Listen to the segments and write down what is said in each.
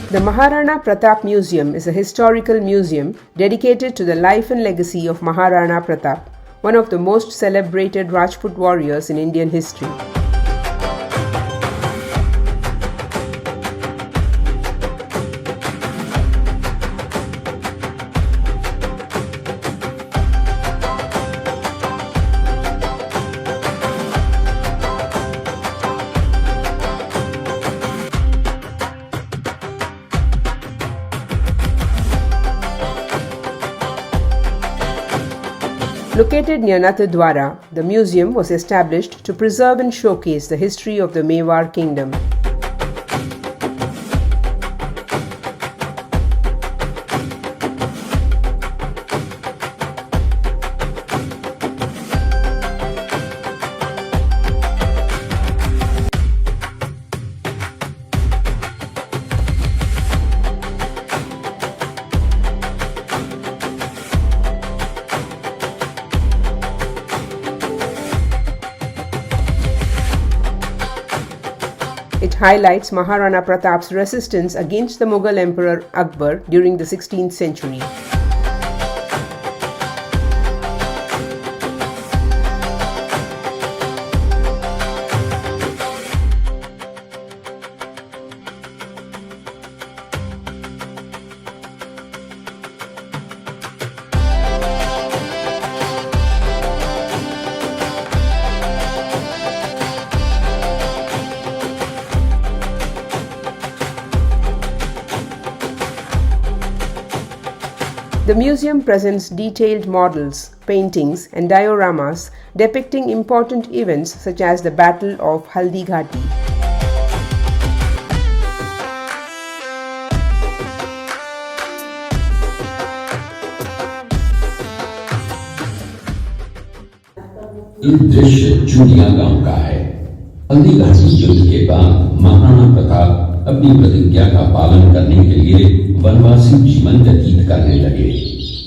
The Maharana Pratap Museum is a historical museum dedicated to the life and legacy of Maharana Pratap, one of the most celebrated Rajput warriors in Indian history. Located near Nathdwara, the museum was established to preserve and showcase the history of the Mewar kingdom. It highlights Maharana Pratap's resistance against the Mughal Emperor Akbar during the 16th century. The museum presents detailed models, paintings, and dioramas depicting important events such as the Battle of Haldi Ghati. ये दृश्य चूड़िया गांव का है। हल्दी घाटी युद्ध के बाद महाराणा प्रताप अपनी प्रतिज्ञा का पालन करने के लिए वनवासी जीवन व्यतीत करने लगे।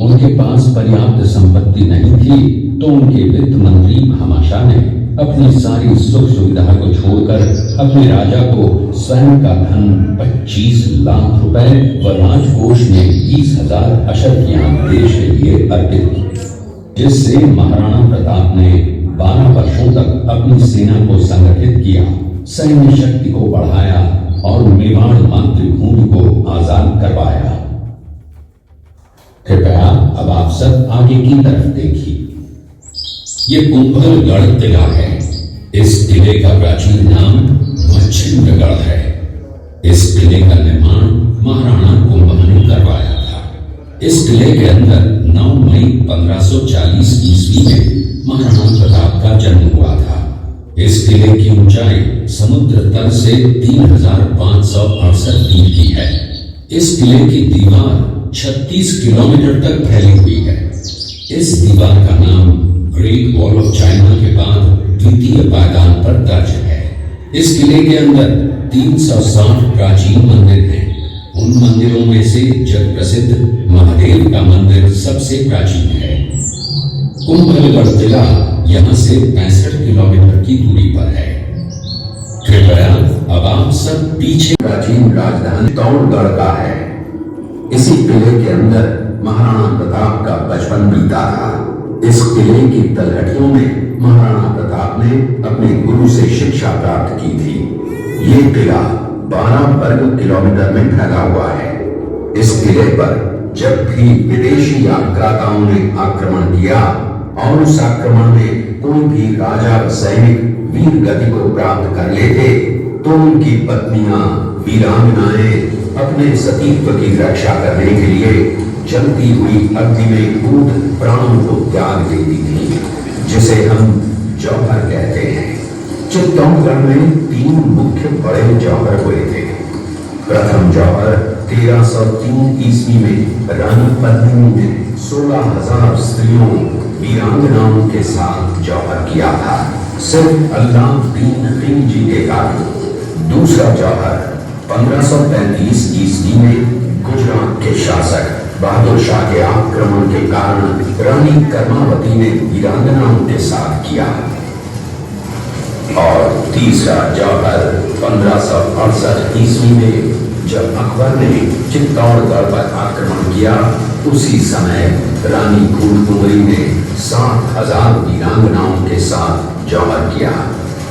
उनके पास पर्याप्त संपत्ति नहीं थी, तो उनके वित्त मंत्री भामाशाह ने अपनी सारी सुख सुविधा को छोड़कर अपने राजा को स्वयं का धन 25 लाख रुपए व राजकोष में 20,000 अशर्फियां देश के लिए अर्पित की, जिससे महाराणा प्रताप ने 12 वर्षों तक अपनी सेना को संगठित किया, सैन्य शक्ति को बढ़ाया और मेवाड़ मातृभूमि को आजाद करवाया। कृपया अब आप सब आगे की तरफ देखिए। ये कुंभलगढ़ किला है। इस किले का प्राचीन नाम मच्छिंद्रगढ़ है। इस किले का निर्माण महाराणा कुंभल ने करवाया था। इस किले के अंदर 9 मई 1540 ईस्वी में महाराणा प्रताप का जन्म हुआ था। इस किले की ऊंचाई समुद्र तल से 3568 फीट की है। इस किले की दीवार 36 किलोमीटर तक फैली हुई है। इस दीवार का नाम ग्रेट वॉल ऑफ चाइना के बाद द्वितीय पायदान पर दर्ज है। इस किले के अंदर 360 प्राचीन मंदिर हैं। उन मंदिरों में से जग प्रसिद्ध महादेव का मंदिर सबसे प्राचीन है। कुंभलगढ़ किला यहाँ से 65 किलोमीटर की दूरी पर है। कृपया अब आप सब पीछे प्राचीन राजधानी चित्तौड़गढ़ का है। इसी किले के अंदर महाराणा प्रताप का बचपन बीता था। इस किले की तलहटियों में महाराणा प्रताप ने अपने गुरु से शिक्षा प्राप्त की थी। ये किला 12 वर्ग किलोमीटर में फैला हुआ है। इस किले पर जब भी विदेशी आक्रांताओं ने आक्रमण किया और उस आक्रमण में कोई भी राजा व सैनिक वीर गति को प्राप्त कर लेते, तो उनकी पत्नियां वीरांगनाएं अपने सतीत्व की रक्षा करने के लिए जलती हुई अग्नि में कूद प्राणों को त्याग देती थी, जिसे हम जौहर कहते हैं। चित्तौड़गढ़ में 3 मुख्य बड़े जौहर हुए थे। प्रथम जौहर 1303 ईस्वी में रानी पद्मिनी ने 16,000 स्त्रियों वीरांगनाओं के साथ जौहर किया था, सिर्फ अल्लाउद्दीन खिलजी के कारण। दूसरा जौहर 1535 ईस्वी में गुजरात के शासक बहादुर शाह के आक्रमण के कारण रानी कर्मावती ने वीरांगनाओं के साथ किया। और तीसरा जौहर 1568 ईस्वी में जब अकबर ने चित्तौड़गढ़ पर आक्रमण किया, उसी समय रानी फूलकुंवरी ने 7,000 वीरांगनाओं के साथ जौहर किया।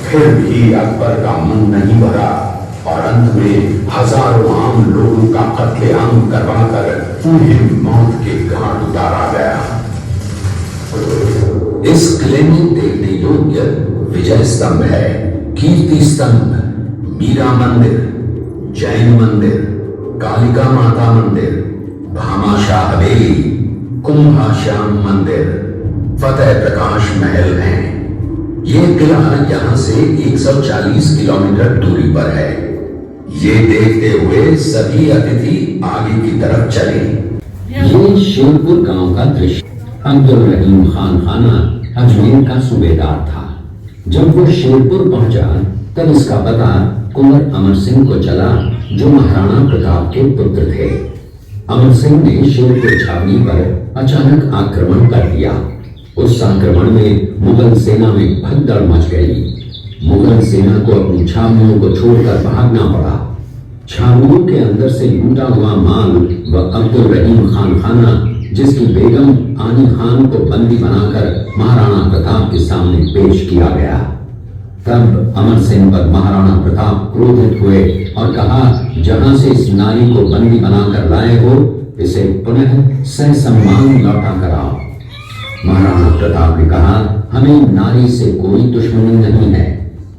फिर भी अकबर का मन नहीं भरा और अंत में हजारों आम लोगों का कत्लेआम करवाकर उन्हें मौत के घाट उतारा गया। इस किले में देखने योग्य विजय स्तंभ है, कीर्ति स्तंभ, मीरा मंदिर, जैन मंदिर, कालिका माता मंदिर, भामाशाह हवेली, कुंभाश्याम मंदिर, फतेह प्रकाश महल हैं। यह किला यहां से 140 किलोमीटर दूरी पर है। ये देखते हुए सभी अतिथि आगे की तरफ चले। ये शेरपुर गांव का दृश्य। अब्दुल रहीम खान खाना अजमेर का सूबेदार था। जब वो शेरपुर पहुंचा तब इसका पता कुंवर अमर सिंह को चला, जो महाराणा प्रताप के पुत्र थे। अमर सिंह ने शेरपुर छावनी पर अचानक आक्रमण कर दिया। उस आक्रमण में मुगल सेना में भगदड़ मच गई। मुगल सेना को अपनी छावनियों को छोड़कर भागना पड़ा। छावनियों के अंदर से लूटा हुआ माल व अब्दुल रहीम खान खाना, जिसकी बेगम आनी खान को बंदी बनाकर महाराणा प्रताप के सामने पेश किया गया। तब अमर सिंह पर महाराणा प्रताप क्रोधित हुए और कहा, जहां से इस नारी को बंदी बनाकर लाए हो, इसे पुनः ससम्मान लौटा कराओ। महाराणा प्रताप ने कहा, हमें नारी से कोई दुश्मनी नहीं है,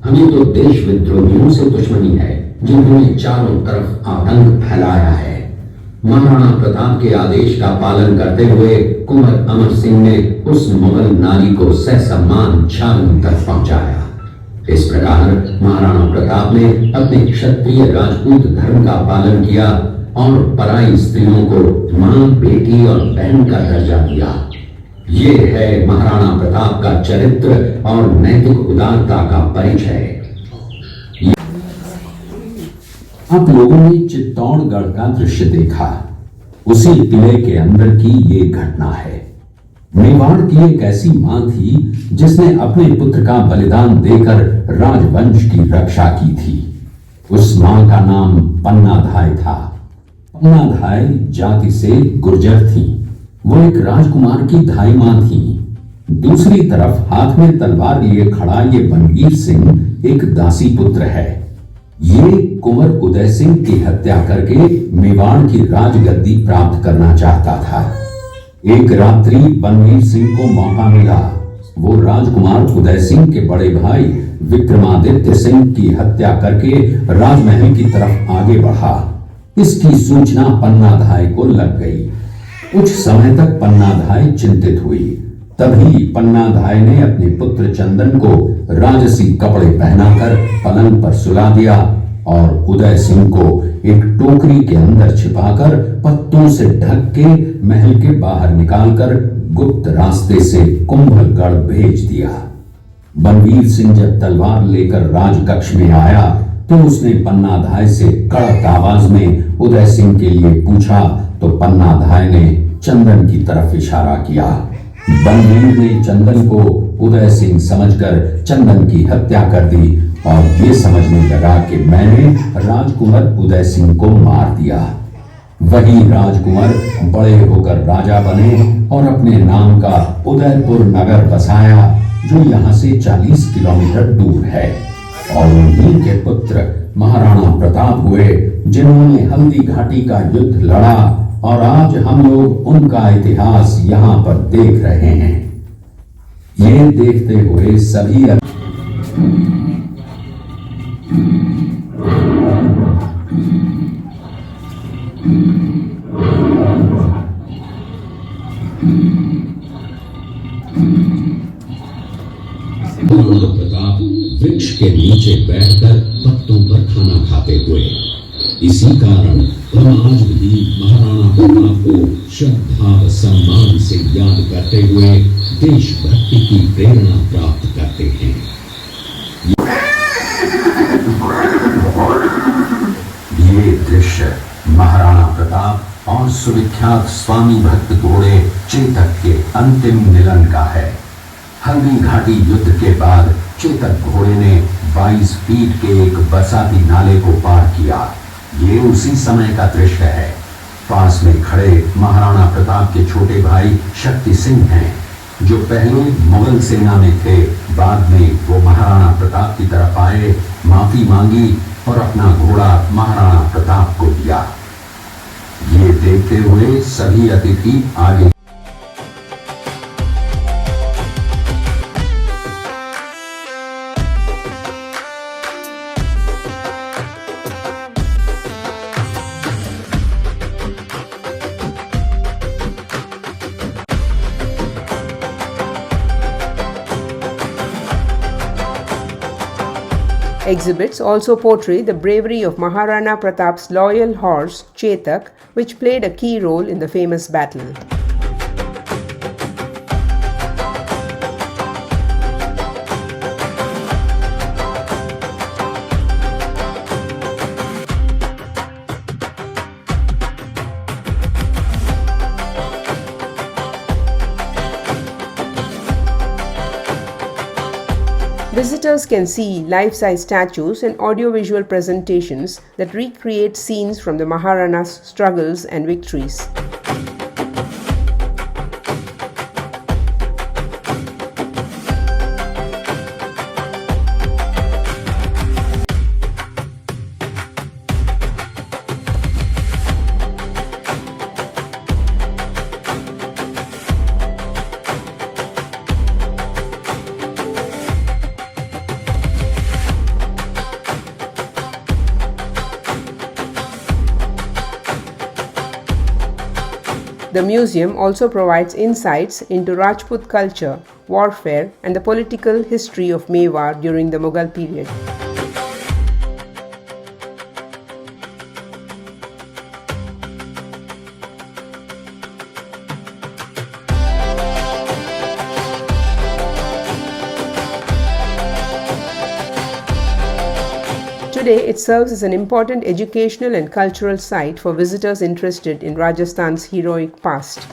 हमें तो देश विद्रोहियों से दुश्मनी है, जिन्होंने चारों तरफ आतंक फैलाया है। महाराणा प्रताप के आदेश का पालन करते हुए कुंवर अमर सिंह ने उस मुगल नारी को ससम्मान छावनी तक पहुंचाया। इस प्रकार महाराणा प्रताप ने अपने क्षत्रिय राजपूत धर्म का पालन किया और पराई स्त्रियों को मां, बेटी और बहन का दर्जा दिया। ये है महाराणा प्रताप का चरित्र और नैतिक उदारता का परिचय। आप लोगों ने चित्तौड़गढ़ का दृश्य देखा। उसी किले के अंदर की ये घटना है। मेवाड़ की एक ऐसी मां थी जिसने अपने पुत्र का बलिदान देकर राजवंश की रक्षा की थी। उस मां का नाम पन्नाधाय था। पन्नाधाय जाति से गुर्जर थी। वो एक राजकुमार की धाई मां थी। दूसरी तरफ हाथ में तलवार लिए खड़ा ये बनवीर सिंह एक दासी पुत्र है। ये कुंवर उदय सिंह की हत्या करके मेवाड़ की राजगद्दी प्राप्त करना चाहता था। एक रात्रि बनवीर सिंह को मौका मिला। वो राजकुमार उदय सिंह के बड़े भाई विक्रमादित्य सिंह की हत्या करके राजमहल की तरफ आगे बढ़ा। इसकी सूचना पन्नाधाय को लग गई। कुछ समय तक पन्नाधाय चिंतित हुई। तभी पन्नाधाय ने अपने पुत्र चंदन को राजसी कपड़े पहनाकर पलंग पर सुला दिया और उदय सिंह को एक टोकरी के अंदर छिपाकर पत्तों से ढक के महल के बाहर निकालकर गुप्त रास्ते से कुंभलगढ़ भेज दिया। बनवीर सिंह जब तलवार लेकर राजकक्ष में आया तो उसने पन्नाधाय से कड़क आवाज में उदय सिंह के लिए पूछा, तो पन्नाधाय ने चंदन की तरफ इशारा किया। बनवीर ने चंदन को उदय सिंह समझकर चंदन की हत्या कर दी और ये समझने लगा कि मैंने राजकुमार उदय सिंह को मार दिया। वही राजकुमार बड़े होकर राजा बने और अपने नाम का उदयपुर नगर बसाया, जो यहाँ से 40 किलोमीटर दूर है। और उन्हीं के पुत्र महाराणा प्रताप हुए, जिन्होंने हल्दी घाटी का युद्ध लड़ा और आज हम लोग उनका इतिहास यहाँ पर देख रहे हैं। ये देखते हुए सभी प्रताप वृक्ष के नीचे बैठकर पत्तों पर खाना खाते हुए। इसी कारण हम आज भी महाराणा प्रताप को श्रद्धा व सम्मान से याद करते हुए देशभक्ति की प्रेरणा प्राप्त करते हैं। ये दृश्य महाराणा प्रताप और सुविख्यात स्वामी भक्त घोड़े चेतक के अंतिम मिलन का है। हल्दी घाटी युद्ध के बाद चेतक घोड़े ने 22 फीट के एक बरसाती नाले को पार किया। ये उसी समय का दृश्य है। पास में खड़े महाराणा प्रताप के छोटे भाई शक्ति सिंह हैं, जो पहले मुगल सेना में थे। बाद में वो महाराणा प्रताप की तरफ आए, माफी मांगी और अपना घोड़ा महाराणा प्रताप को दिया। ये देखते हुए सभी अतिथि आगे। Exhibits also portray the bravery of Maharana Pratap's loyal horse, Chetak, which played a key role in the famous battle. Visitors can see life-size statues and audiovisual presentations that recreate scenes from the Maharana's struggles and victories. The museum also provides insights into Rajput culture, warfare, and the political history of Mewar during the Mughal period. Today, it serves as an important educational and cultural site for visitors interested in Rajasthan's heroic past.